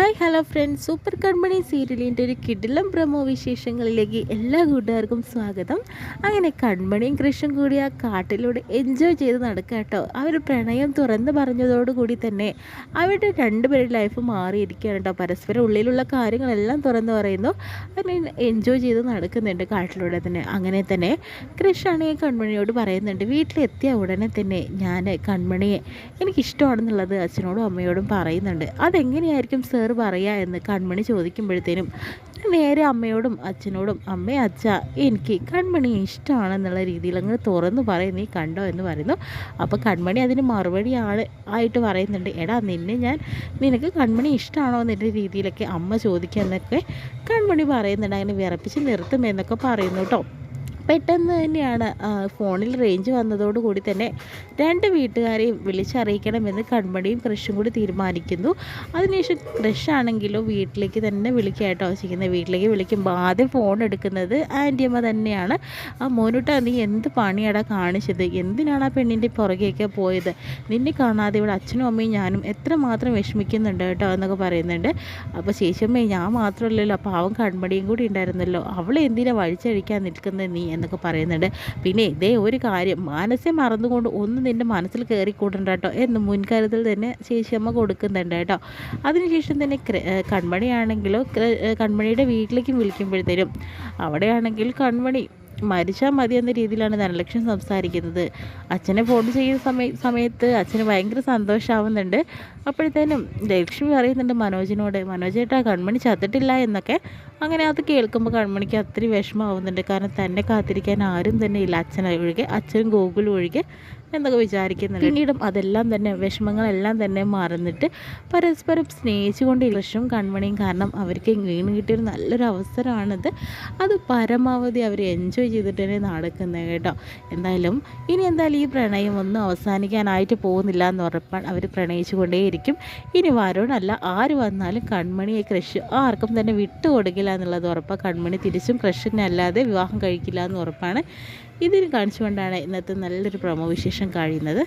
Hi hello friends, super കൺമണി സീരിയലിൻ്റെ ഒരു കിടിലം പ്രമോ വിശേഷങ്ങളിലേക്ക് എല്ലാ കൂട്ടുകാർക്കും സ്വാഗതം. അങ്ങനെ കൺമണിയും കൃഷും കൂടി ആ കാട്ടിലൂടെ എൻജോയ് ചെയ്ത് നടക്കുക കേട്ടോ. അവർ പ്രണയം തുറന്ന് പറഞ്ഞതോടുകൂടി തന്നെ അവരുടെ രണ്ടുപേരുടെ ലൈഫ് മാറിയിരിക്കുകയാണ് കേട്ടോ. പരസ്പരം ഉള്ളിലുള്ള കാര്യങ്ങളെല്ലാം തുറന്ന് പറയുന്നു. അങ്ങനെ എൻജോയ് ചെയ്ത് നടക്കുന്നുണ്ട് കാട്ടിലൂടെ തന്നെ. അങ്ങനെ തന്നെ കൃഷാണെങ്കിൽ കൺമണിയോട് പറയുന്നുണ്ട്, വീട്ടിലെത്തിയ ഉടനെ തന്നെ ഞാൻ കൺമണിയെ എനിക്കിഷ്ടമാണെന്നുള്ളത് അച്ഛനോടും അമ്മയോടും പറയുന്നുണ്ട്. അതെങ്ങനെയായിരിക്കും സാർ പറയുക എന്ന് കൺമണി ചോദിക്കുമ്പോഴത്തേനും നേരെ അമ്മയോടും അച്ഛനോടും, അമ്മേ അച്ഛ എനിക്ക് കൺമണി ഇഷ്ടമാണെന്നുള്ള രീതിയിൽ അങ്ങ് തുറന്നു പറയും, നീ കണ്ടോ എന്ന് പറയുന്നു. അപ്പോൾ കൺമണി അതിന് ആയിട്ട് പറയുന്നുണ്ട്, എടാ നിനക്ക് കൺമണി ഇഷ്ടമാണോ എന്നുള്ള രീതിയിലൊക്കെ അമ്മ ചോദിക്കുക എന്നൊക്കെ കൺമണി പറയുന്നുണ്ട്. അങ്ങനെ വിറപ്പിച്ച് നിർത്തുമെന്നൊക്കെ പറയുന്നു കേട്ടോ. പെട്ടെന്ന് തന്നെയാണ് ഫോണിൽ റേഞ്ച് വന്നതോടുകൂടി തന്നെ രണ്ട് വീട്ടുകാരെയും വിളിച്ചറിയിക്കണമെന്ന് കൺമണിയും കൃഷും കൂടി തീരുമാനിക്കുന്നു. അതിനുശേഷം കൃഷാണെങ്കിലോ വീട്ടിലേക്ക് തന്നെ വിളിക്കാട്ടോ ചെയ്യുന്നത്. വീട്ടിലേക്ക് വിളിക്കുമ്പോൾ ആദ്യം ഫോൺ എടുക്കുന്നത് ആൻറ്റിയമ്മ തന്നെയാണ്. മോനുട്ട, നീ എന്ത് പണിയാടാ കാണിച്ചത്? എന്തിനാണ് ആ പെണ്ണിൻ്റെ പുറകെയൊക്കെ പോയത്? നിന്നെ കാണാതെ ഇവിടെ അച്ഛനും അമ്മയും ഞാനും എത്രമാത്രം വിഷമിക്കുന്നുണ്ട് കേട്ടോ എന്നൊക്കെ പറയുന്നുണ്ട്. അപ്പോൾ ചേച്ചിയമ്മേ, ഞാൻ മാത്രമല്ലല്ലോ, പാവം കൺമണിയും കൂടി ഉണ്ടായിരുന്നല്ലോ, അവളെ എന്തിനാ വഴിച്ചഴിക്കാൻ നിൽക്കുന്നത് നീ എന്നൊക്കെ പറയുന്നുണ്ട്. പിന്നെ ഇതേ ഒരു കാര്യം മാനസികം മറന്നുകൊണ്ട് ഒന്നും നിൻ്റെ മനസ്സിൽ കയറിക്കൂടണ്ട കേട്ടോ എന്ന് മുൻകരുതൽ തന്നെ ചേച്ചിയമ്മ കൊടുക്കുന്നുണ്ട് കേട്ടോ. അതിനുശേഷം തന്നെ കൺമണിയാണെങ്കിലോ കൺമണിയുടെ വീട്ടിലേക്കും വിളിക്കുമ്പോഴത്തേനും അവിടെയാണെങ്കിൽ കൺമണി മരിച്ചാൽ മതി എന്ന രീതിയിലാണ് ധനലക്ഷ്മി സംസാരിക്കുന്നത്. അച്ഛനെ ഫോൺ ചെയ്യുന്ന സമയത്ത് അച്ഛന് ഭയങ്കര സന്തോഷമാവുന്നുണ്ട്. അപ്പോഴത്തേനും ലക്ഷ്മി പറയുന്നുണ്ട് മനോജിനോട്, മനോജേട്ടാ കൺമണി ചത്തിട്ടില്ല എന്നൊക്കെ. അങ്ങനെ അത് കേൾക്കുമ്പോൾ കൺമണിക്ക് അത്രയും വിഷമമാവുന്നുണ്ട്. കാരണം തന്നെ കാത്തിരിക്കാൻ ആരും തന്നെ ഇല്ല, അച്ഛനും ഗോകുലും ഒഴികെ എന്നൊക്കെ വിചാരിക്കുന്നുണ്ട്. പിന്നീടും അതെല്ലാം തന്നെ വിഷമങ്ങളെല്ലാം തന്നെ മറന്നിട്ട് പരസ്പരം സ്നേഹിച്ചുകൊണ്ട് കൃഷ്ണും കൺമണിയും, കാരണം അവർക്ക് വീണ് കിട്ടിയൊരു നല്ലൊരു അവസരമാണിത്. അത് പരമാവധി അവർ എൻജോയ് ചെയ്തിട്ട് തന്നെ നടക്കുന്നത് കേട്ടോ. എന്തായാലും ഈ പ്രണയം ഒന്നും അവസാനിക്കാനായിട്ട് പോകുന്നില്ല എന്ന് ഉറപ്പാണ്. അവർ പ്രണയിച്ചു കൊണ്ടേയിരിക്കും. ഇനി വരോണല്ല ആര് വന്നാലും കൺമണിയെ കൃഷ് ആർക്കും തന്നെ വിട്ടുകൊടുക്കില്ല എന്നുള്ളത് ഉറപ്പാണ്. കൺമണി തിരിച്ചും കൃഷിനെ അല്ലാതെ വിവാഹം കഴിക്കില്ല എന്ന് ഉറപ്പാണ്. ഇതിന് കാണിച്ചുകൊണ്ടാണ് ഇന്നത്തെ നല്ലൊരു പ്രമോ വിശേഷം കഴിയുന്നത്.